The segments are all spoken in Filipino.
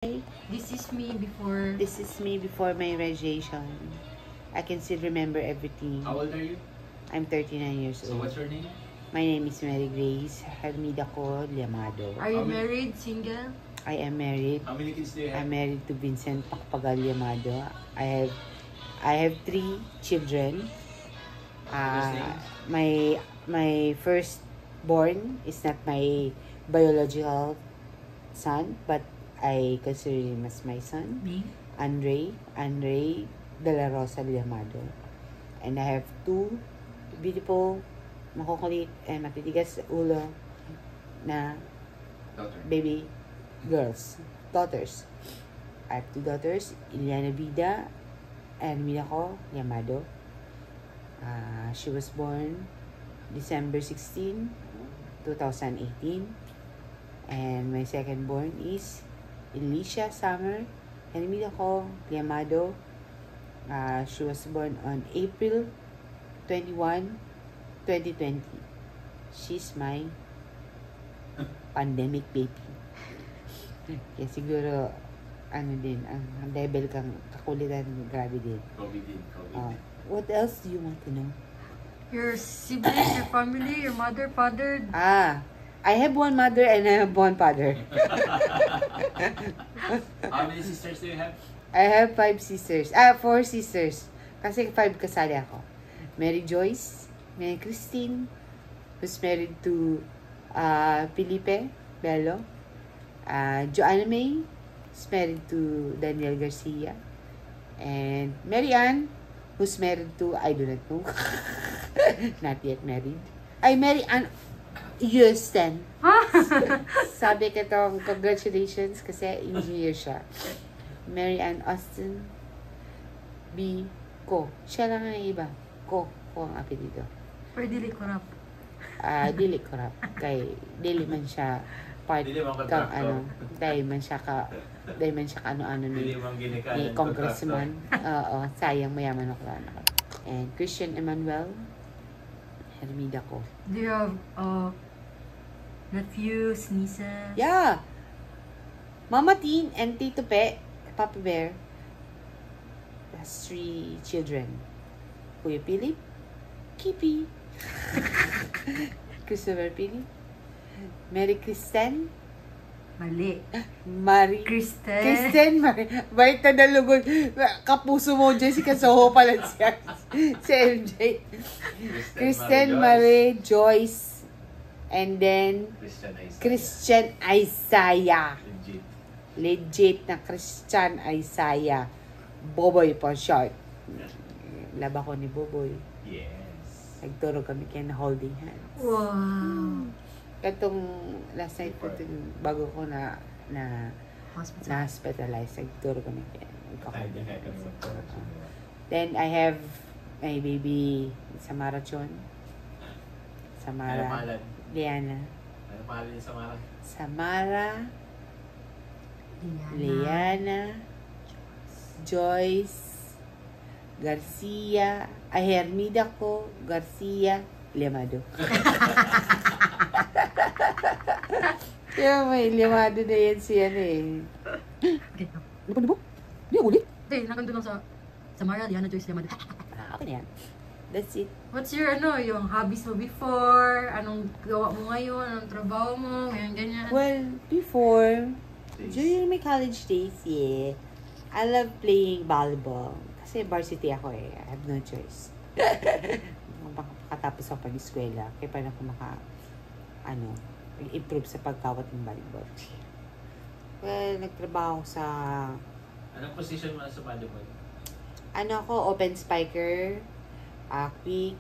This is me before. This is me before my graduation. I can still remember everything. How old are you? I'm 39 years So old. what's your name? My name is Mary Grace Hermida Co Liamado. Are you married, single? I am married. How many kids do you have? I'm married to Vincent Pacpagal Liamado. I have 3 children. My first born is not my biological son, but I consider him as my son. Me? Andre De La Rosa Liamado. And I have 2 beautiful, makukulit, and matitigas ulo na Daughter. baby girls, daughters. I have 2 daughters, Iliana Vida and Minako Liamado. She was born December 16, 2018. And my second born is Alicia Summer Hermida Co Liamado. She was born on April 21, 2020. She's my pandemic baby. Kaya siguro, ang level kang kakulitan, grabe din. COVID. What else do you want to know? Your siblings, your family, your mother, father. I have 1 mother and I have 1 father. How many sisters do you have? I have 4 sisters. Kasi 5 kasali ako. Mary Joyce, Mary Christine, who's married to Felipe Bello. Joanna May, who's married to Daniel Garcia. And Mary Ann, who's married to, I do not know. Not yet married. Mary Ann Houston. Sabi ko itong congratulations kasi engineer siya. Mary Ann Austin B. Ko. Siya lang ang iba. Ko ang apelido. Or dili korap. Dili korap. Kay dili man siya part Dili man kang kontraktor. dahil man siya ano Dili ni mang ginikanan congressman. Oo, sayang mayaman ako lang ako. And Christian Emmanuel Hermida Co. Do you have nephews, nieces? Yeah. Mama Teen and Tito Pe, Papa Bear, has 3 children. Kuya Philip, Kipi, Christopher Philip, Mary Kristen, Mali. Marie Kristen. Marie Tadalugod, kapuso mo, Jessica Soho pala siya. Si MJ. Kristen, Marie, Joyce, and then Christian Isaiah. Legit na Christian Isaiah. Boboy for short. Laba ko ni Boboy. Yes. Nagturo kami kaya na holding hands. Wow. Katong last night ko bago ko na Hospital. hospitalized, nagturo kami kaya nagka-holding hands. Then I have my baby Samara Chon. Samara Liana. Ano pangalan niya Samara? Samara Liana Joyce Garcia Hermida Co Garcia Liamado. Kaya may Liamado na yan siya eh. Ano ba? Di ulit? Hindi, nakandun lang sa Samara, Liana, Joyce, Liamado. Okay na yan. That's it. What's your, yung hobbies mo before? Anong gawa mo ngayon? Anong trabaho mo? Ganyan. Well, before, during my college days, yeah, I love playing volleyball. Kasi varsity ako eh. I have no choice. Makatapos ako pag-eskwela. Kaya paano ako improve sa pagkawat ng volleyball. Well, nagtrabaho sa, Anong position mo sa volleyball? ako, open spiker, quick,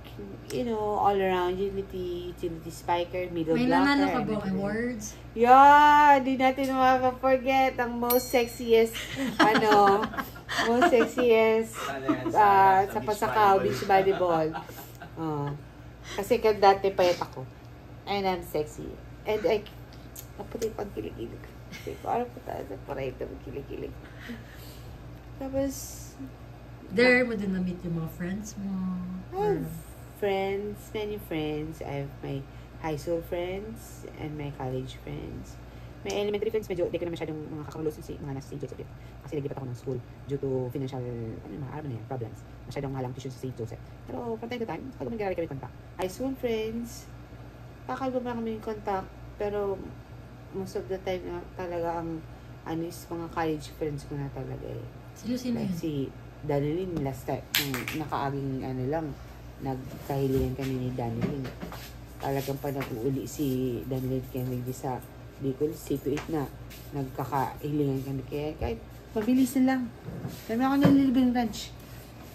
all around, utility spiker, middle May blocker. nanalo ka bang awards? Yeah, di natin makaka-forget ang most sexiest, most sexiest sa Pasakaw Beach Volleyball. Kasi dati payat ako. And I'm sexy. And naputi pang kilig-kilig. Parang pataas na parang ito kilig-kilig. Tapos, There mo din na-meet yung mga friends mo? I have friends, many friends. I have my high school friends and my college friends. May elementary friends, medyo di ko na masyadong mga kakalose mga nasa St. Joseph. Kasi naglipat ako ng school due to financial, problems. Masyadong halang tuition sa St. Joseph. Pero from time to time, pag mag-aaral kami contact. High school friends, kakaiba ba kami yung contact, pero most of the time talaga ang is mga college friends ko na talaga eh. Sino Like yun? si Danilin, last time, nakaaging lang, nagkahilingan kami ni Danilin. Talagang pa nag-uuli si Danilin Kennedy sa Bicol, 6 to 8 na nagkakahilingan kami. Kaya kahit mabilis na lang. Kami ako nililibing ranch.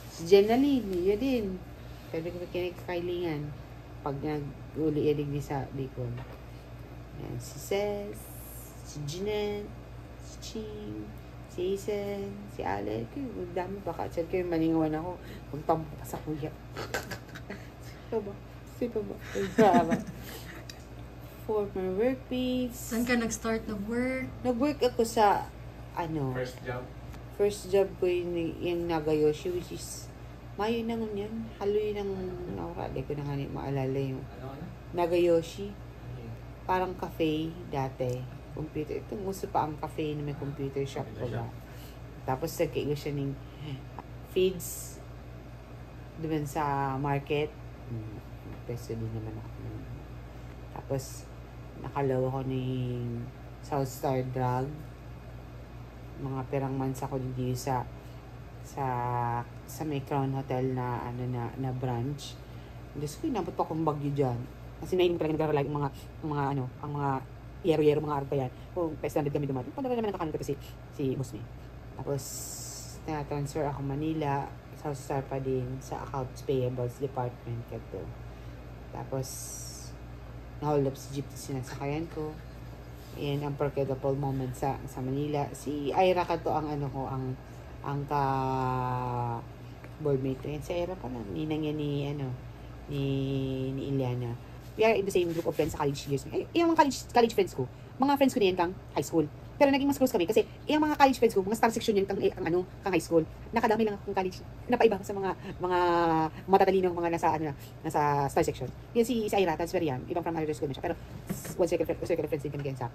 Si Jenaline, yun din. Sabi ko kinagkakahilingan pag nag-uli di sa Bicol. Yan, si Cez, si Jeanette, si Ching, si Isen, si Alec. Ang dami baka. Saan kayo malingawan ako. Magtampo pa sa kuya. Sipa ba? Brava. For my workmates. Saan ka nag-start nag-work? Nag-work ako sa, first job ko yung Nagayoshi, which is, Mayo na ngun yan. Haloy ng, di ko na nga maalala yung Nagayoshi. Parang cafe dati. Computer. Ito, gusto pa ang cafe na may computer shop ko ba. Tapos nagkaigo siya ng feeds doon sa market. Peso din naman ako. Tapos, nakalaw ako ng South Star Drug. Mga perang months ako dito sa may Crown Hotel na na branch. Diyos ko, inabot pa akong bagyo dyan. Kasi nailing talaga nagkaroon ang mga yero-yero mga araw pa yan. Kung standard kami dumating, punta naman ang kakanto si Musmi. Tapos, na-transfer ako Manila, South Star pa din, sa Accounts Payables Department. Kato. Tapos, na-hold up si Jeep na sinasakayan ko. And unforgettable moment sa Manila. Si Ira Kato ang ang boardmate ko. Si Ira pala, ninang yan ni Iliana. We are in the same group of friends sa college years. Yung mga college friends ko, mga friends ko na yan kang high school. Pero naging mas close kami kasi yung mga college friends ko, mga star section yan kang high school. Nakadami lang akong college. Napaiba sa mga matatalinong mga nasa star section. Yan si Ira, transfer yan. Ibang from high school na siya. Pero one circle of friends din kami yan sa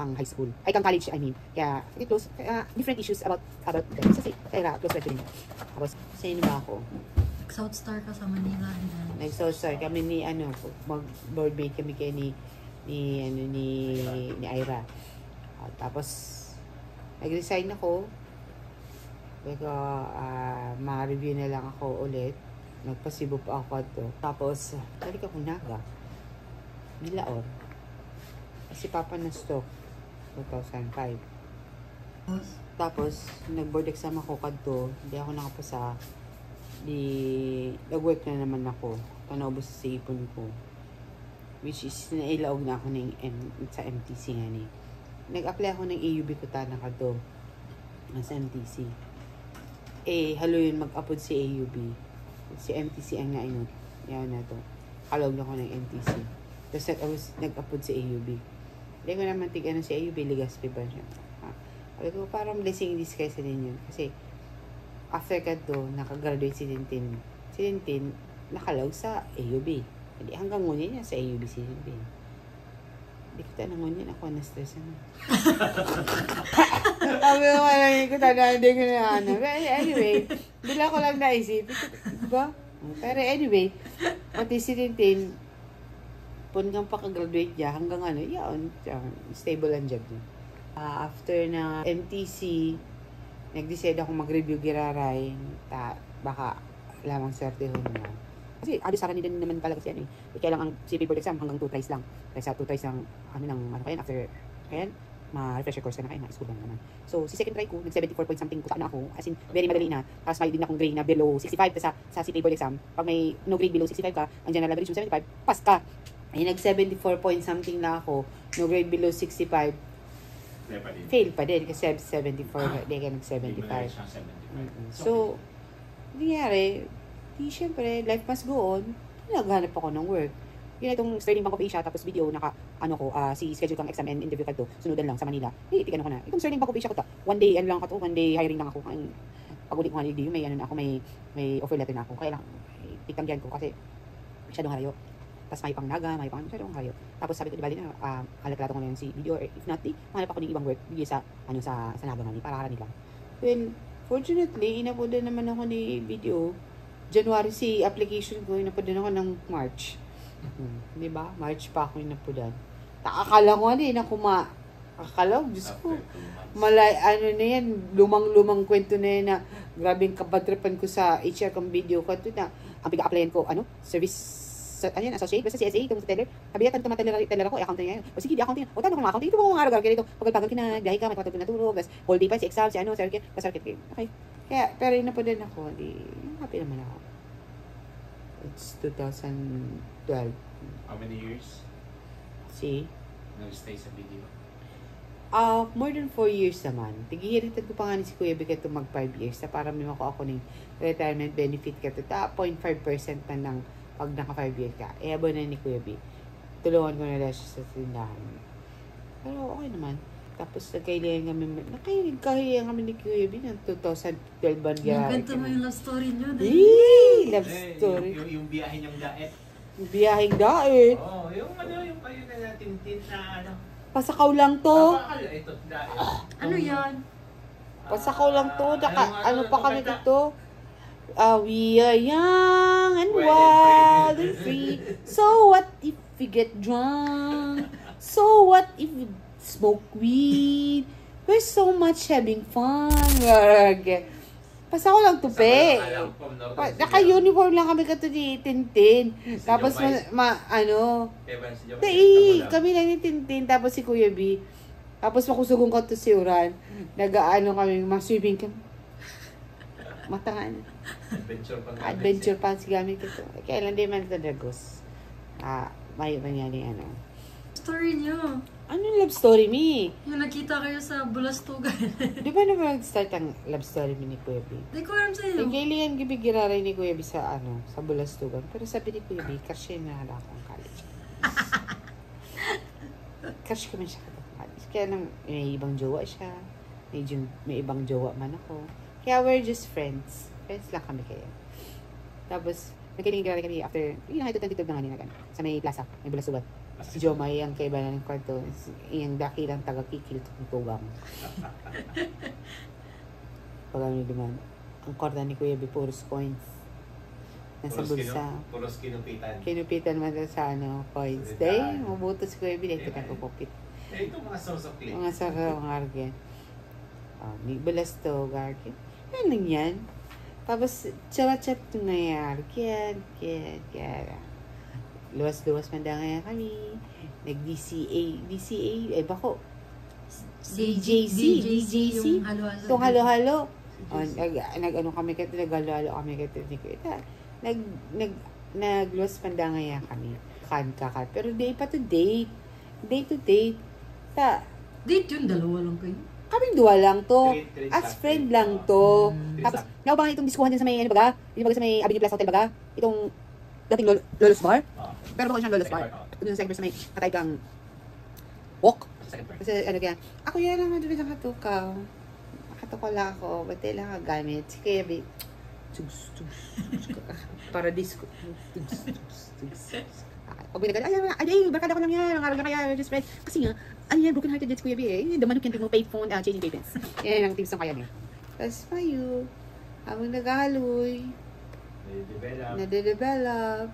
kang high school. Ay, kang college, I mean. Kaya, close. Different issues about them. Kasi Ira, close friend din. Tapos, sino ba ako? South Star ka sa Manila. Nag-South Star kami ni mag-boardmate kami kay ni Ira. Tapos nag-resign ako. Pero ma-review na lang ako ulit. Nagpasibo pa ako to. Tapos balik ako Naga. Bilaon. Kasi Papa na stroke 2005. Tapos nag-board exam ako kadto. Hindi ako nakapasa. Nag-work na naman ako. Panaubos sa ipon ko. Which is, nailaog na ako sa MTC nga ni. Nag-apply ako ng AUB Kutana ka to. Sa MTC. Halo yun mag-upload si AUB. Si MTC ang nainot. Yan na to. Kalog na ako ng MTC. Tapos nag-upload si AUB. Hindi ko naman tig-ano si AUB, Legazpi ba siya. Sabi ko, parang blessing in disguise din yun. Kasi, after ka to, nakagraduate si Tintin. Si Tintin, nakalog sa AUB. Hindi, hanggang ngunyan niya sa AUB si Tintin. Hindi ko tanangon yan. Ako na-stress na. Sabi ko, hindi ko na Anyway, bila ko lang naisip. Diba? Pero anyway, pati si Tintin, pungang pakagraduate niya, hanggang yun, stable ang job niya. After na MTC, nag-decide ako mag-review giraray, baka lamang swerte ho mo. Kasi sara din naman pala kasi kaya lang ang CP board exam hanggang 2 tries lang. Kaya sa 2 tries ng after kaya ma-refresher course ka na kayo na school lang naman. So si second try ko nag 74 point something ko na ako, as in very madali na. Tapos may din akong grade na below 65 sa CP board exam. Pag may no grade below 65 ka, ang general average mo 75, pass ka. Ay nag 74 point something na ako, no grade below 65. Fail pa din kasi 74, hindi ka nag-75. So, nangyari, syempre, life must go on. Naghanap ako ng work. Yun itong Sterling Bank of Asia, tapos video, si schedule kang exam and interview ka to, sunudan lang sa Manila. Tigan ko na. Itong Sterling Bank of Asia ko to, one day hiring lang ako. Pag-uli ko nga may offer letter na ako. Kaya lang, pitanggihan ko kasi masyadong harayo. Tapos may pang naga, may pang masyadong hayop. Tapos sabi ko, di bali na, alaklado ko na yun si video, or if not, manap ako ng ibang work, bigay sa naga mali, para karanig lang. Well, fortunately, inapodan naman ako ni video. January si application ko, inapodan ako ng March. Di ba? March pa ako inapodan. Akala ko akala ko, Diyos ko, na yan, lumang kwento na yan na grabing kabatripan ko sa HR kong video ko. Ito na, ang piga-applyan ko, service, associate, basta CSA, itong sa teller. Sabi niya, teller ako, account na yan. O sige, di account yan. O tano kung account, ito mo mga araw, kaya ito, pagkagpagal ka na, gahi ka, may kapatid ko naturo, tapos whole day pa, si exam, si circuit, okay. Kaya, pero na po din ako, happy naman ako. It's 2012. How many years? See? Nag-stay sa video? More than 4 years naman. Tigihiritan ko pa nga ni si Kuya Bika ito mag 5 years na para may makuha ako ng retirement benefit ka ito. 0.5% na lang pag naka 5 years ka. Abo na ni Kuya B. Tulungan ko na lang siya sa tindahan. Pero okay naman. Tapos nagkahilayan kami ni Kuya B ng 2012 ban gyara. Nagkwento mo yung love story nyo. Love story. Yung biyahe niyong daet. Biyaheng daet. Oo, yung kayo na tintin na Pasakaw lang to. Ito, daet. Ano yan? Pasakaw lang to. Ano pa kami dito? We are young and wild and free. So what if we get drunk? So what if we smoke weed? We're so much having fun. Pasakaw lang to, pe. Naka-uniform lang kami kato ni Tintin. Tapos, kami lang ni Tintin. Tapos si Kuya B. Tapos makusugong ko to si Uran. Kami, swimming kami. Matangan. Adventure pants gamit ito. Kailan di man ito dagos. May mangyari Story nyo. Ano love story mi? Yung nakita kayo sa Bulastugan. Di ba naman nag-start ang love story mi ni Kuya B? Di ko alam sa'yo. Yung kailangan gibigiraray ni Kuya B sa Bulastugan. Pero sabi ni Kuya B, kasi na hala akong college. Kasi kami siya kapag college. Kaya nang may ibang jowa siya. May ibang jowa man ako. Kaya we're just friends. Friends lang kami kaya. Tapos, nagkiling-giray kami after, ito tantitog na nga sa may plaza, may Bulastugan. Si Jomay ang kaiba ng kwarto. Yung dakilang taga-kikil itong tugang. Pag ano naman, ang kwarta ni Kuya B, puros coins. Nasa bulsa. Puros kinupitan. Kinupitan man sa coins. Dahil, mabuto si Kuya B, dahil pinagpupupit. Ito mga source of claim. Mga sarang argan. May balas to, gargan. Ano yan? Tapos, chat-chat ito nangyari. Kaya. Luwas-luwas man nga kami. DCA, bako. DJC. Yung halo-halo. Itong halo-halo. Nag-ano kami kato, nag-halo-halo kami kato. Nag-luwas man nga kami. Kan. Pero day pa to date. Day to date. Date yun, dalawa lang kayo. Kaming duwa lang to. Treat As lang. friend lang to. Treat Tapos, lang. nga ba itong diskuhan din sa may, sa may Avenue Plus Hotel baga? Itong dating Lolos Bar? Pero baka siyang Lolos Bar. Doon sa second sa may katay kang walk. Kasi kaya, ako yan ang doon sa katukaw. Katukaw lang ako. Ba't lang kagamit? Si Kuya B. Para disco. Pag binagay, ay, barkada ko lang yan. Ang araw na kaya, just friend. Kasi nga, yan, broken hearted that's Kuya B eh. The man who can remove payphone, changing payments. Yan ang tips ng kaya niya. Tapos mayo, habang naghahaloy, nade-develop.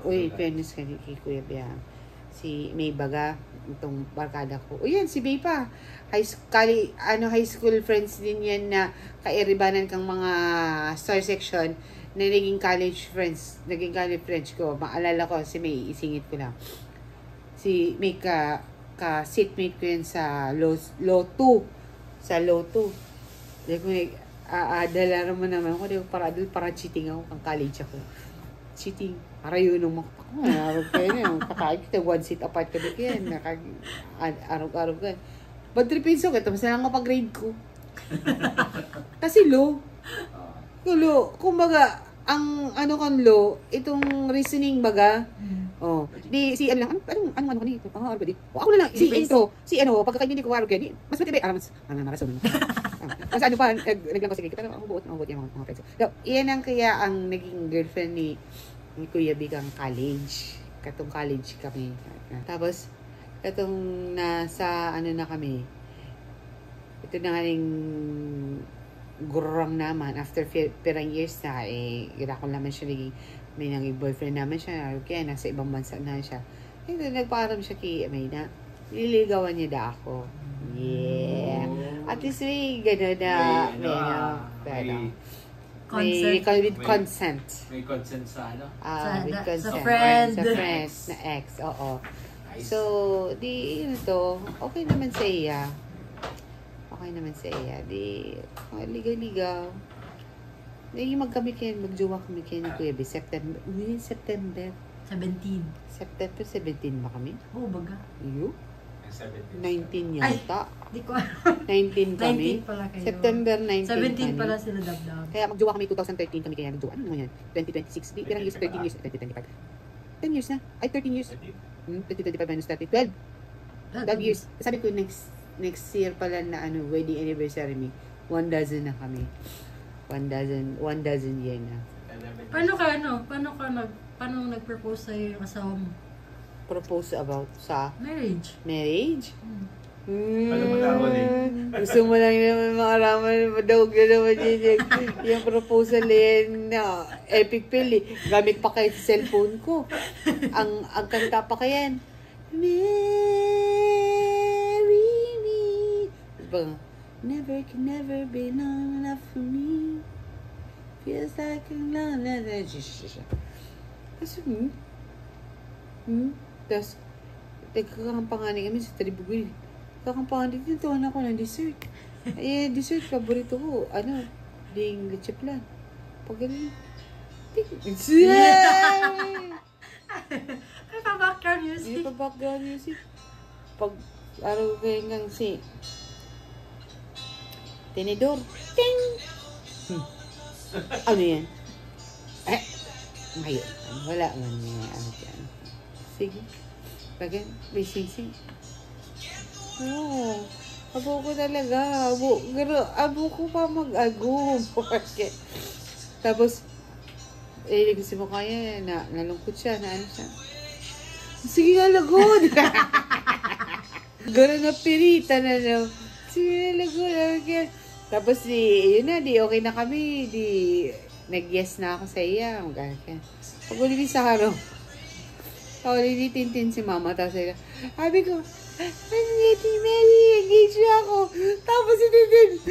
Uy, fairness ka kay Kuya B. Si May Baga, itong barkada ko. O yan, si May pa. High school friends din yan na kairibanan kang mga star section na naging college friends ko. Maalala ko, si May, isingit ko lang. Si May ka-seatmate ko yan sa Law 2. Sa Law 2. Dahil ko dala naman naman ako. Dahil para cheating ako. Ang college ako. Cheating. Para yun ang makapakaharap kayo na. Kakain kita, one seat apart ka din yan. Araw-araw ka. Bad tripin so, tapos na lang ako pag-grade ko. Kasi low. Kumbaga, ang kang law, itong reasoning baga, si ano lang, ano kanito? Araw ba di? Ako na lang, si intro, pagkakain hindi ko araw kaya, mas matibay, mas marason. Mas ano pa, naglang ko sa kaya, pero ang buot yung mga friends. So, iyan ang kaya ang naging girlfriend ni Kuya B kang college. katong college kami. Tapos, katong nasa ano na kami, ito na ngaling gurang naman, after pirang years na, gira ko naman siya, may naging boyfriend naman siya, kaya nasa ibang bansa na siya. Ito, nagpaaram siya kay may na, nililigawan niya da ako. Yeah. At least may gano'n na, may with consent. May consent sa ano? With consent. Sa friend. Sa friend na ex, oo. Nice. So, di, okay naman sa iya. Okay naman sa iya. Di, ligaw-ligaw. Di, magjowa kami kayo ni Kuya B. September. 17. September 17 ba kami? Oo, baga. Iyo? 17. 19 yata. Di ko alam. 19 kami. 19 pala kayo. September 19 17 kami. pala sila Dabdab. Kaya magjowa kami 2013 kami kaya nagjowa. Ano yan? 2026. Di, pirang years, 13 years, 2025. 10 years na. Ay, 13 years. 2025 minus 30. 12. 12 years. Sabi ko, next year pala na wedding anniversary me. 1 dozen na kami. 1 dozen year na. Paano nag-propose sa'yo yung asawa mo? Propose about sa Marriage. Paano mo nahuli? Gusto mo lang naman makaraman, madawag na naman yun yung proposal yan na epic fail eh. Gamit pa kayo sa cellphone ko. Ang kanta pa kayan. Marry me. Diba? Never can never be long enough for me. Feels like a long enough. Kasi, tapos, nagkakampanganin kami sa Tribugil. Kakampanganin din, tuwan ako ng dessert. Dessert, paborito ko. Ding leche plan. Pag ganun, Ay, pa-background music. Hindi pa background music. Pag, araw kayo hanggang si Tinidor. Ting! Ano yan? Ngayon. Wala man niya. Sige. Bagay, may sing-sing. Oo. Abo ko talaga. Abo ko pa mag-agum. Tapos, gusto mo kaya na nalungkot siya, na ano siya. Sige nga, lagod. Gano'n na pirita na no. Sige nga, lagod. Tapos, yun na, okay na kami. Nag-yes na ako sa iya. Pag ulit sa araw, ulit tintin si mama. Tapos, sabi ko, I'm getting married. Engage na ako. Tapos, tintin.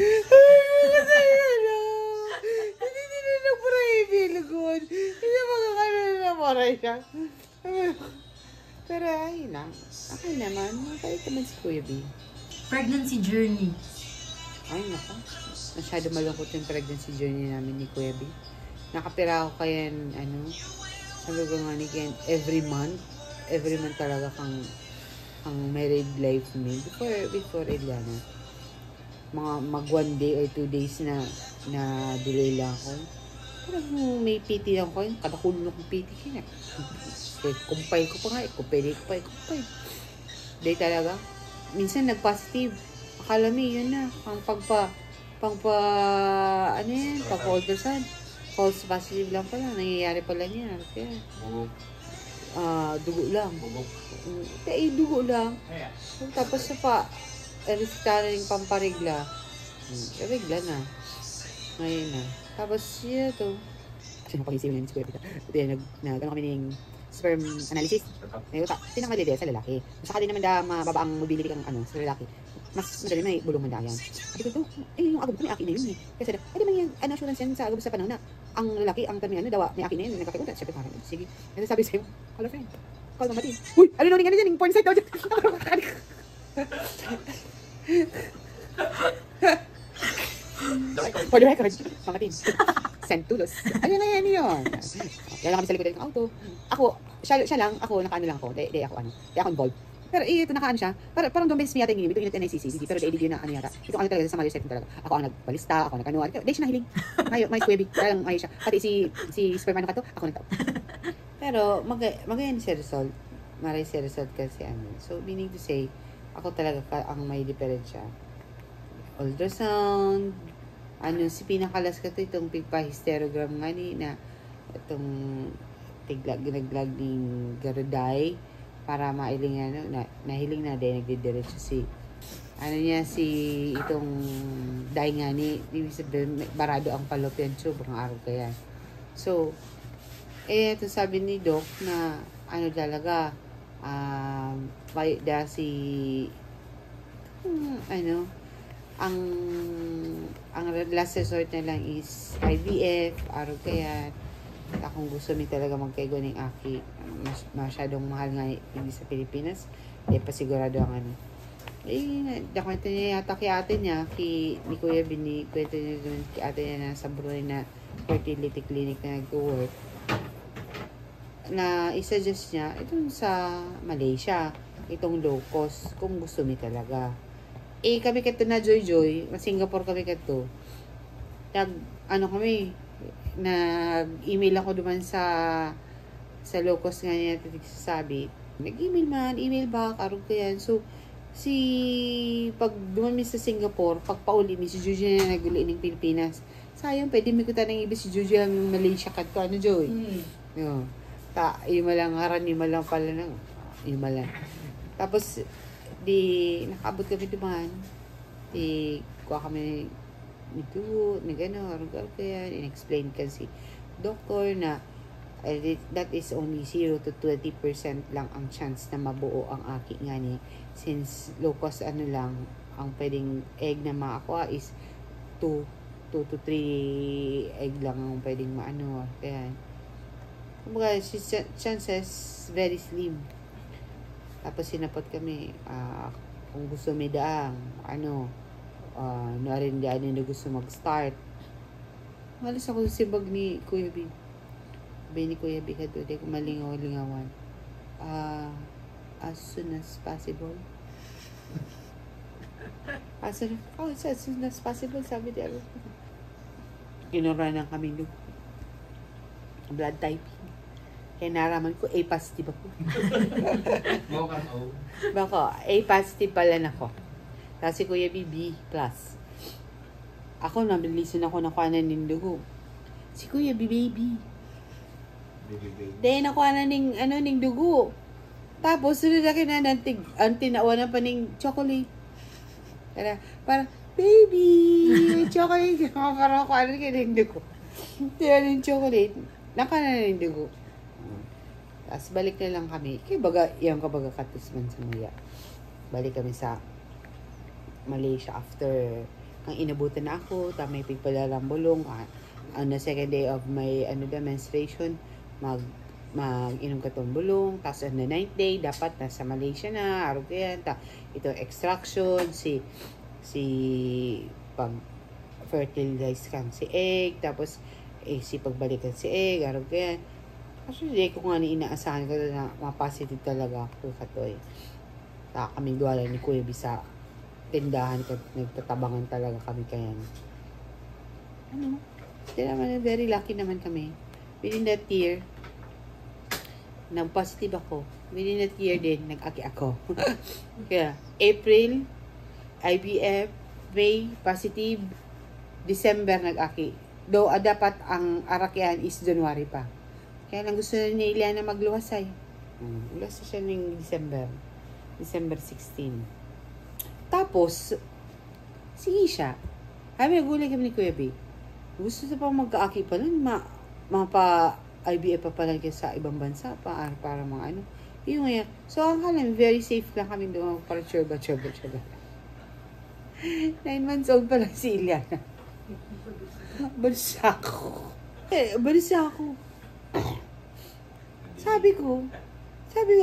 Hindi na nag-pray. Lugod. Hindi makakala na maray siya. Pero, ayun lang. Ako naman, mabait naman si Kuya B. Pregnancy journey. Ay, naku. Masyado malungkot yung pregnancy journey namin ni Kuya B. Nakapira ako kaya, sabi ko nga ni Ken, every month talaga kang married life me. Before Eliana. Mag 1 day or 2 days na delay lang ako. Parang may piti lang ko yun. Kadakulo kong piti kaya. Kumpay ko pa nga. Kumpay. Day talaga. Minsan nag-positive. Akala mo yun na. Pagpa-ultrasound. False positive lang pala. Nangyayari pala niya. Kaya, dugo lang. Dugo lang. Tapos sa resita na yung pamparigla. Regla na. Ngayon na. Tapos, yun ito. Pag-isipin yun si Kuya Pita. Nagano kami ng sperm analysis. Tinangalili sa lalaki. Masakali naman mababa ang mobility kang sa lalaki. Mas madali may bulong mandayan. Sabi ko ito, yung agad ko may akin na yun eh. Kasi di man yung assurance yan sa agad sa panahon na ang lalaki, ang terminal daw may akin na yun. Nagkakakunta. Siyempre parang, sige. Kasi sabi sa'yo, call a friend. Call Mama Tin. Uy! Ano yan? Yung porn site daw dyan. For the record, Mama Tin. Send tulos. Ano na yan yun? Kaya lang kami sa likod ng auto. Ako, siya lang, ako nakaano lang ako. Di ako involved. Pero ito nakaan siya. Parang doon base yata yung ito yung NICC. Pero di yun na ano yata. Ito ano talaga sa Mother's Setting talaga. Ako ang nagbalista, ako nagkanuan. Di siya nahiling. May squibby. Kaya lang may siya. Pati si sperm ano ka to, ako nagtao. Pero magayon si result. Maray si result kasi So meaning to say, ako talaga ang may diferensya. Ultrasound. Si pinakalas ka to itong pigpa-hysterogram nga na itong ginaglag ning garuday para mailing nahiling na din nagdidiretso si itong day nga ni barado ang palop yan sobrang araw kaya. So ito sabi ni Doc na talaga si ang last resort na lang is IVF, araw kaya. Kung gusto mi talaga magkaigo ng aki, masyadong mahal nga hindi sa Pilipinas, pa sigurado ang nakwento niya yata kay ate niya, ni Kuya Bini, kwento niya kay ate niya na sa Brunei na fertility clinic na nag-work, na isa-suggest niya, itong sa Malaysia, itong low cost, kung gusto mi talaga. Kami kato na Joy, Singapore kami kato, nag-email ako duman sa low cost nga niya sabi, email back, araw ko yan. So, pag dumami sa Singapore, pag pauli mi, si Juju na naguli ng Pilipinas. Sayang, pwede mi ko tanang iba si Juju lang yung Malaysia kat ko, Joy? Yung lang, pala ng, lang. Tapos, nakabot kami duman, kuha kami nito, araw ko yan, in-explain kasi doktor na that is only 0 to 20% lang ang chance na mabuo ang aki nga ni, since low cost lang ang pwedeng egg na makakuha is 2 to 3 egg lang ang pwedeng kaya kumbaga chances very slim. Tapos sinapot kami kung gusto may daang narin daan na gusto mag-start. Malis ako sa sibag ni Kuya B. Ni Kuya B ka doon. Di ko malingaw-lingawan. As soon as possible. As soon as possible, sabi niya. Kinura ng kami doon. Blood typing. Kaya naraman ko, A positive ako. Bako, A positive pala na ako. Kasi Kuya B plus. Ako, nabilisan ako na kuha na ng dugo. Si Kuya B, baby. Dahil nakuha na ng dugo. Tapos, sunod na kinanantig, ang tinawanan pa ng chocolate. Para, baby, chocolate. Parang nakuha na ng dugo. Tinawa ng chocolate. Nakuha na ng dugo. Tapos, balik na lang kami. Kaya yung kabaga katisman sa Maya. Balik kami sa Malaysia after ang inabutan na ako, tamay pigpalalang bulong, on the second day of my menstruation, mag-inom ka tong bulong, tapos on the 9th day, dapat nasa Malaysia na, araw kaya, ito extraction, pag fertilize kang si egg, tapos si pagbalikan si egg, araw kaya. Actually, kung ano inaasahan ko na ma-positive talaga ako katoy. Kaming duwala ni Kuya Bisa tindahan, nagtatabangan talaga kami kaya. Very lucky naman kami. Within that year, nag-positive ako. Within that year din, nag-aki ako. Kaya, April, IVF, May, positive, December, nag-aki. Though, dapat ang arakian is January pa. Kaya lang gusto niya Iliana magluwasay. Luwasay siya ng December 16. Tapos, si Isha, nagulay kami ni Kuya B. Gusto na pa magka-aki pa nun, mapa-IVF pa pala sa ibang bansa, para mga Yung ngayon. So, ang kalam, very safe lang kami doon, para churba. 9 months old pa lang si Iliana. Balsa ako. Sabi ko,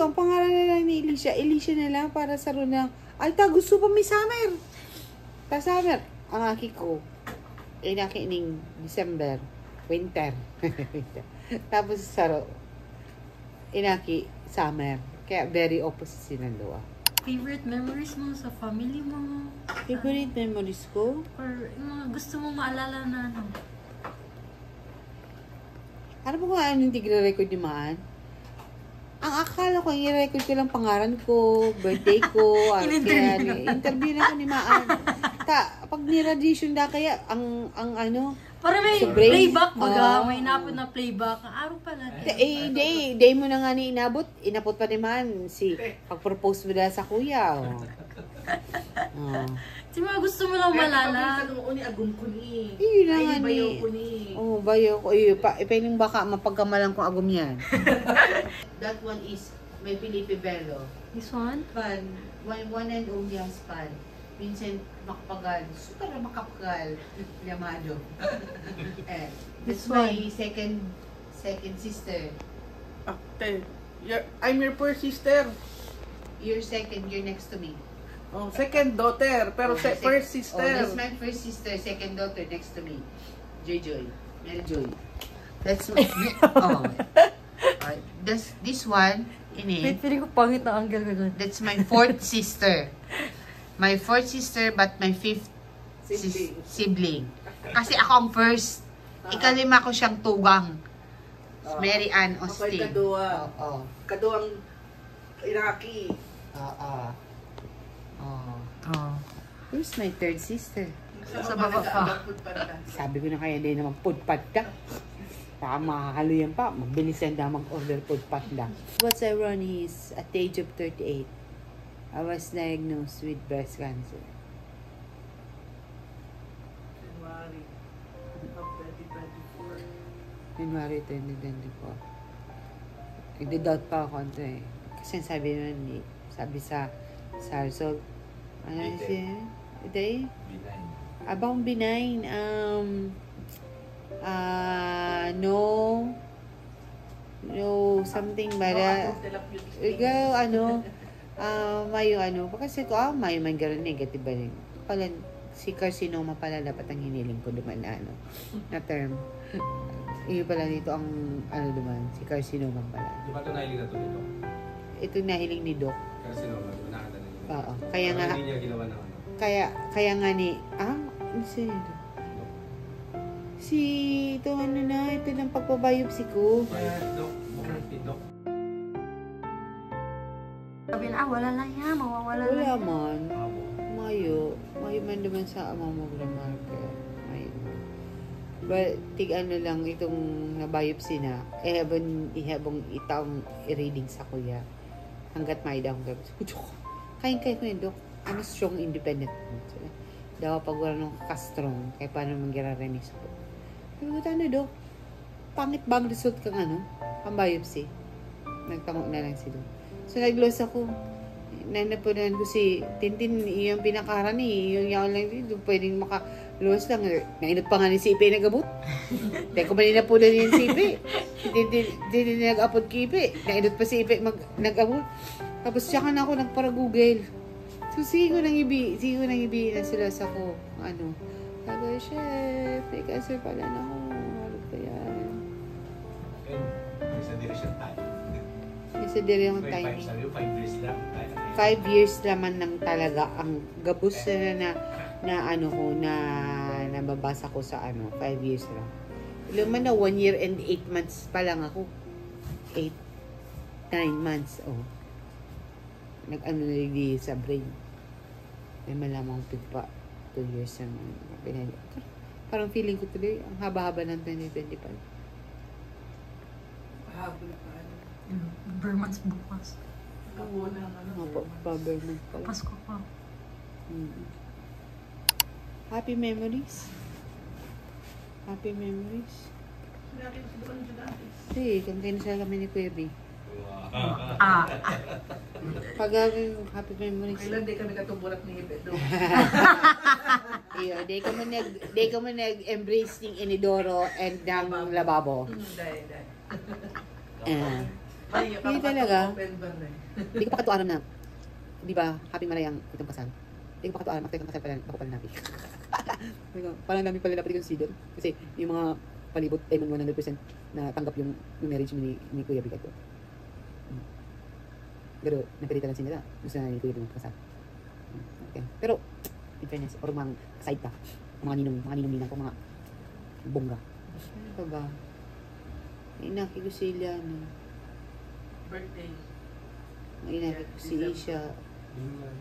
ang pangalan na lang ni Alicia na lang para sa runang, alta, gusto pa may summer. Summer, ang aki ko, inaki ning December, winter. Tapos saro, inaki summer. Kaya very opposite silang dua. Favorite memories mo sa family mo? Favorite memories ko? Or yung mga gusto mo maalala na Ano ba kung anong tigre-record ni Maan? Ang akala ko, i-record ko lang pangalan ko, birthday ko, interview na ko ni Maan. Pag ni-radiation na kaya, ang ano, Para may sa brain. playback baga, Oo. may napod na playback. Ang araw pala. day mo na nga ni inabot pa naman si pag-propose mo na sa kuya. Oh. Di ba gusto mo lang malala? Kaya kapag agum ko ni. Yun na Ay, nga bayaw ni. ko ni. Oh, bayo ko. Ipiling baka mapagkamalan kong agum yan. That one is may Felipe Bello. This one? Pan, one and only ang span. Vincent Makapagal. Super makapagal. Llamado. This This my one. second sister. Okay. I'm your first sister. Your second, you're next to me. Oh, second daughter, pero Oh, first Oh, sister. that's my first sister, second daughter next to me. Joy. Mary Joy. That's my, this one, Wait, ini. feeling ko pangit na angle ka doon. That's my fourth sister. My fourth sister, but my fifth sibling. Kasi ako ang first. Ikalima ko siyang tugang. Mary Ann Ako'y Austin. kadua. Oo. Kaduang Iraqi. Oo. Oo. Oh. Who's my third sister? Sa baba pa. Sabi ko na kaya din naman pudpad ka. Baka makakaluyan pa. Mabilisan na mag-order pudpad na. What's irony is, at the age of 38, I was diagnosed with breast cancer. January of 2024. January 2024. Nagda-doubt pa ako ito eh. Kasi sabi sa result, ano siya? Day? Benign. Abang benign. No, something bada. Ikaw, mayo kasi ko, mayo man gano'n negative ba rin. Pala, si carcinoma pala dapat ang hiniling ko duman na na term. Iyo pala dito ang, duman, si carcinoma pala. Di ba ito nahiling na ito dito? Ito nahiling ni Doc. Kasi naman, nakata na yun. Oo. Kaya nga, Hindi niya ginawa na ano. kaya nga ni, ano siya ito? Ito ng pagpabiopsy ko. Kaya, Dok, Dok. Sabi na, wala lang yan, mawawala Wala lang. man. Amo. Mayo man naman sa mammogram marker. Mayo. But, lang itong na-biopsy na, ihabong itang i-reading sa kuya. Hanggat may daw akong gabi. Kain-kain ko yun, Dok. I'm a strong independent. Daw pag wala nung ka-strong, kaya paano mangyara-remis ko. Sabi ko, Dok? Pangit bang result kang ang biopsy? Nagtango na lang sila. So, nag-loss ako. Nanapunan ko si Tintin, yung pinakaran yung yaon lang dito, pwedeng maka-loss lang. Nainot pa nga ni Sipe nag-abot. Dahil ko manina po na yung Sipe. Tintin nag-apod kipe. Nainot pa si Sipe nag-abot. Tapos siya ka na ako nagpara-google. So, sige ko nang ibi na sila sa ko. Sabi, chef, may cancer pala na ako. Ano ba yan? Isa din siya tayo. Isa din yung Sabi timing. mo, 5 years lang. 5 years naman nang talaga ang gabos na nababasa ko sa 5 years lang. Ilan man na 1 year and 8 months pa lang ako. 9 months, nag-di sa brain. May malamang pa 2 years na parang feeling ko tuloy, ang haba-haba ng 2025. Habol pa. Bermans bukas. Ako na Pa-Berman pala. Pasko pa. Happy memories. Happy memories. Natin sa doon siya dati. Kami na kami ni Kuya B. Ah. Pag happy memories. Kailan di kami katuburat ni Ibe doon. Iyo, di ka man nag-embrace ng inidoro and ng lababo. Dahil. Hindi talaga. Open ba na Hindi ko pa katuaran na. Di ba, happy marayang itong kasal. Hindi ko pa katuaran, after itong kasal pala, ako pala nabi. Parang namin pala dapat i-consider. Kasi yung mga palibot, 100% na tanggap yung marriage ni Kuya Bigat ko. Pero, napilitan lang sila. Gusto na ni Kuya Bigat kasal. Okay. Pero, in fairness, or mga side pa. Mga ninong-ninang ko, mga bongga. Ano pa ba? Inaki ko si Iliana. birthday. Inaki ko si Isha. Yun lang.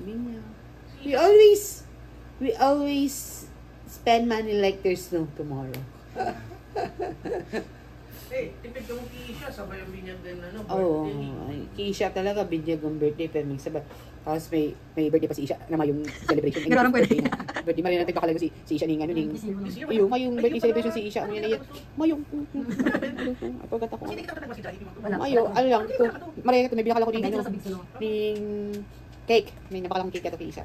Minya. We always We always spend money like there's no tomorrow. Eh, tipid ka mong Keisha, sabay ang binyag din, Oo. birthday. Keisha talaga, binyag ang birthday, pero may sabay. Tapos may birthday pa si Isha, naman yung celebration. Ganun ang pwede. Birthday, marina natin pakalaga si Isha ng ano, ng yung birthday celebration si Isha, ano yun, mayong, apagat ako. Mayo, ano lang, ito, marina ito, may binakala ko ng ano, ng cake. May napakalang cake ito kay Isha.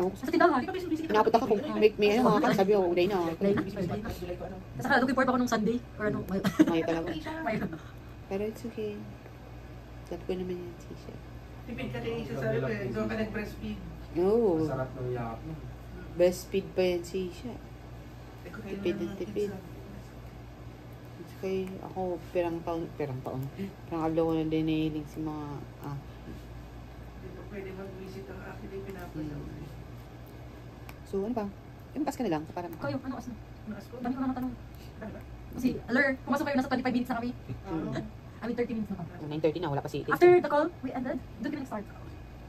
Oo. Sa tindahan. Inaapot ako kung may ano, mga sabi ko, uday na. Saka looking forward ako nung Sunday. Or ano. Mayo talaga. Pero it's okay. Love ko naman yan si Isha. Tipid ka kay Isha, sabi ko ikaw ka nag-breastfeed. Oo. Masarap ng yakap mo. Breastfeed pa yan si Isha. Tipid na tipid. It's okay. Ako, pirang taon. Pirang abla ko na din nahiling si mga Hindi pa pwede mag-visit ang akin ay pinapasaw. So, ano ba? Imakas ka na lang. Para Kayo, ano as na? Naas ko? Dami ko naman tanong. Kasi, alert, pumasok kayo, nasa 25 minutes na kami. I mean, 30 minutes na kami. 9:30 na, wala pa si Ate. After the call, we ended. Doon kami nag-start.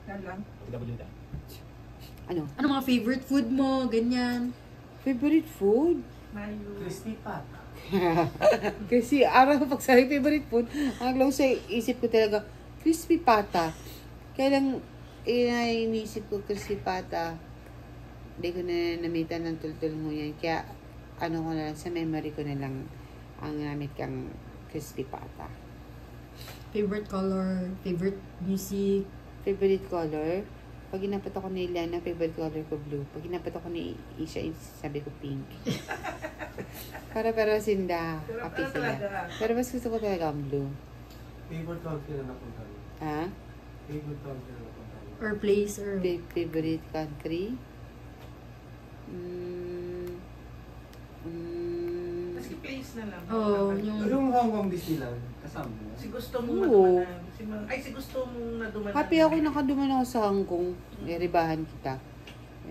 Yan lang. TWD. Ano? Ano mga favorite food mo? Ganyan. Favorite food? Mayo. Crispy pat. Kasi araw pag sabi favorite food, ang lang sa isip ko talaga, crispy pata. Kaya lang, iniisip ko crispy pata. Hindi ko na namitan ng tultul mo yan. Kaya, ano ko na lang, sa memory ko na lang ang namit kang crispy pata. Favorite color, favorite music. Favorite color? Pag inapat ako ni Ilana, favorite color ko blue. Pag inapat ako ni Isha, sabi ko pink. Para sinda. Pero Happy ano sila. talaga? Pero mas gusto ko talaga ang blue. Favorite country na napunta mo? Ha? Favorite country na napunta mo? Or place, or... Favorite country? Kasi place na lang. Oh, yung... Yung Hong Kong Disneyland, kasama mo? Si gusto mong Oo. madumanan. Si gusto mong nadumanan. Happy ako nakaduman ako sa Hong Kong. Iribahan kita.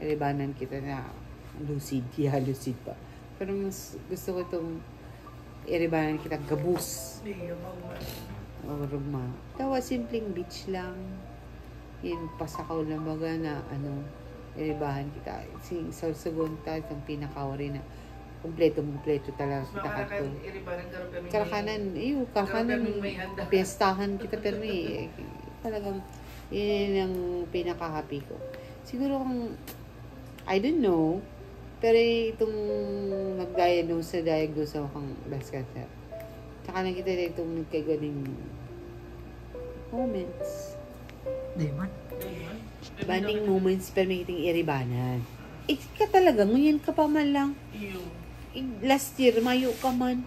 Iribanan kita na lucid. Yeah, lucid pa. Pero mas gusto ko itong iribanan kita gabus. Hindi, yung mga... O ruma. Tawa, simpleng beach lang. Yung pasakaw lang baga na ano, iribahan kita. Sa Sugunta, itong pinakawari na kumpleto talaga Mas kita makarakan, kato. iribanan karoon kami. Karakanan, karakanan, Karoon may handa. pestahan kita pero talagang yun ang pinaka-happy ko. Siguro kung, I don't know, pero itong nag-diagnose ako kang breast cancer. Tsaka nakita na itong nagkagaling moments. Diamond. Banding moments pero may iting iribanan. Ka talaga, ngayon ka pa man lang. Last year, Mayo ka man.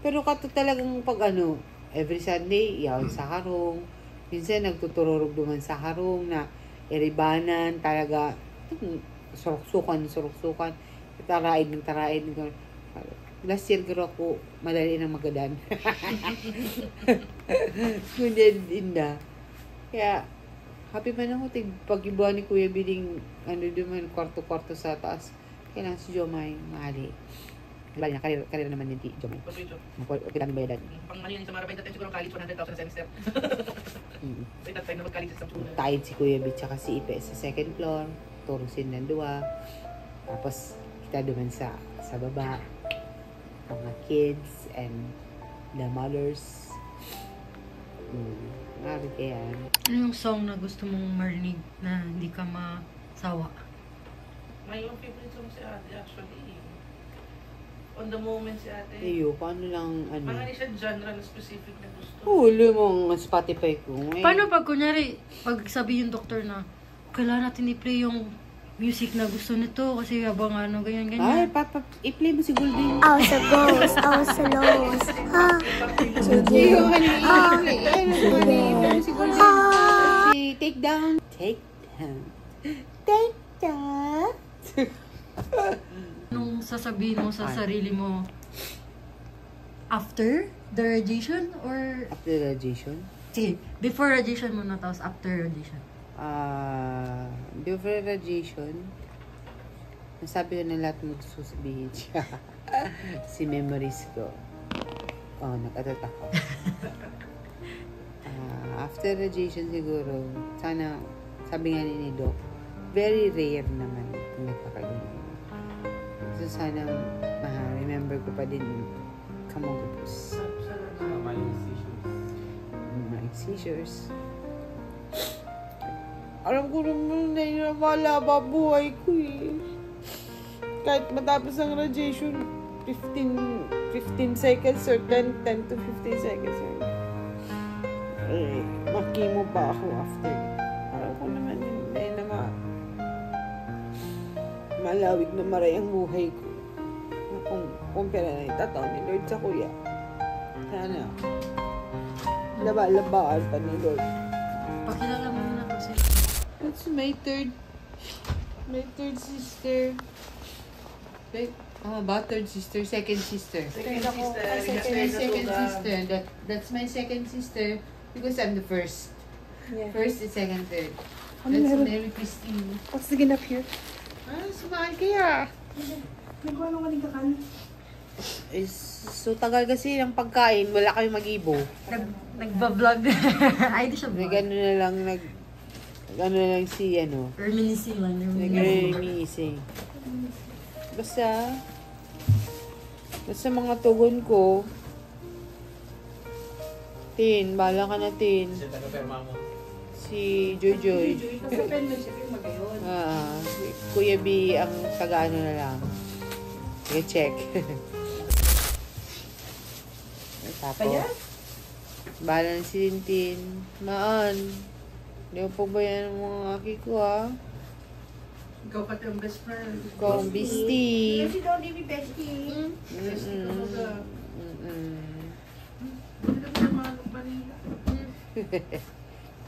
Pero kato talagang pag ano, every Sunday, yaon sa harong. Minsan nagtutururog duman sa harong na iribanan, talaga, surok-sukan. Taraid. Last year, garo ako, madali na magadan. Ngunyan inda. Kaya, happy man ako, pag-ibuhan ni Kuya Biling, ano duman, kwarto-kwarto sa taas. Kailangan si Jomay, mahali. Diba niya, karir naman din si Jomay. Kailangan bayadan. Pang ano yun, sa mga 20 siguro college, 100,000 a semester. Wait, that time na mag-college sa Samsung. Tayid si Kuya Bit, tsaka si Ipe sa second floor. Turusin ng dua. Tapos, kita duman sa baba. Mga kids and the mothers. Marami kaya. Ano yung song na gusto mong marinig na hindi ka masawa? May yung favorite song si ate actually. On the moment si ate. Ayo, paano lang, ano? Mga siya genre na specific na gusto. Huli mo ang Spotify ko. Paano pag kunyari, pag sabi yung doktor na, kailangan natin i-play yung music na gusto nito kasi habang ano, ganyan. Ay, i-play mo si Goldie. Also goes, also lows. Sige, honey. I-play mo si Goldie. Take down. Nung sasabihin mo sa sarili mo, after the radiation or... After radiation? Sige, before radiation muna, tapos after radiation. Before radiation, nasabi ko na lahat mo susabihin siya. Si memories ko. Nag-atat ako. After radiation siguro, sana, sabi nga ni Doc, very rare naman kung nagkakaganyan. So, sana remember ko pa din yung kamangkupos. Sama yung seizures. Mga seizures. Alam ko naman na yun ang malaba buhay ko eh. Kahit matapos ang radiation, 15 seconds or 10 to 15 seconds. Makimo pa ako after. Alam ko naman hindi na malawig na maray ang buhay ko. Kung kumpara na itataw ni Lord sa kuya. Sana. Laba-labaan pa ni Lord. Pakilala mo muna kasi. That's my third sister. Wait, third sister, second sister. Second Ako, sister. second My Sister second Natugan. sister. That's my second sister because I'm the first. Yeah. First and second, third. Ano That's meron? Mary Christine. What's the up here? Sumahan kaya. Nagkuha nung kaling kakan. So tagal kasi ng pagkain, wala kayong mag-ibo. Nagba-vlog. Ay, di siya May vlog. gano'n na lang si Reminiscing lang. nag-reminiscing. Basta mga tugon ko, Tin, bahala ka na, Tin. Kasi taga-perma mo. Si Joy. Kasi penmanship yung magayon. Si Kuya B ang taga-ano na lang. Check. Tapos, bahala na si Tintin. Maan. Hindi mo pabayaan ang mga aki ko, ha? Ikaw pati ang best friend. Ikaw ang bestie. Kasi daw, di bestie. Bestie ka baga. Mm-mm. Hindi ka pa naman ng Manila.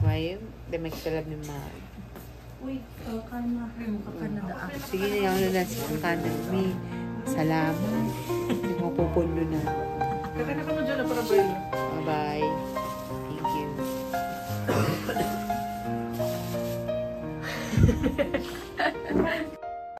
Ngayon, damay ka lang ng mahal. Uy, kakan na. Kakanada ako. Sige na yung na sa kanan mi. Salamat. Hindi mo pupundo na. Kakana ka mo dyan na para ba yun? Bye-bye. Thank you.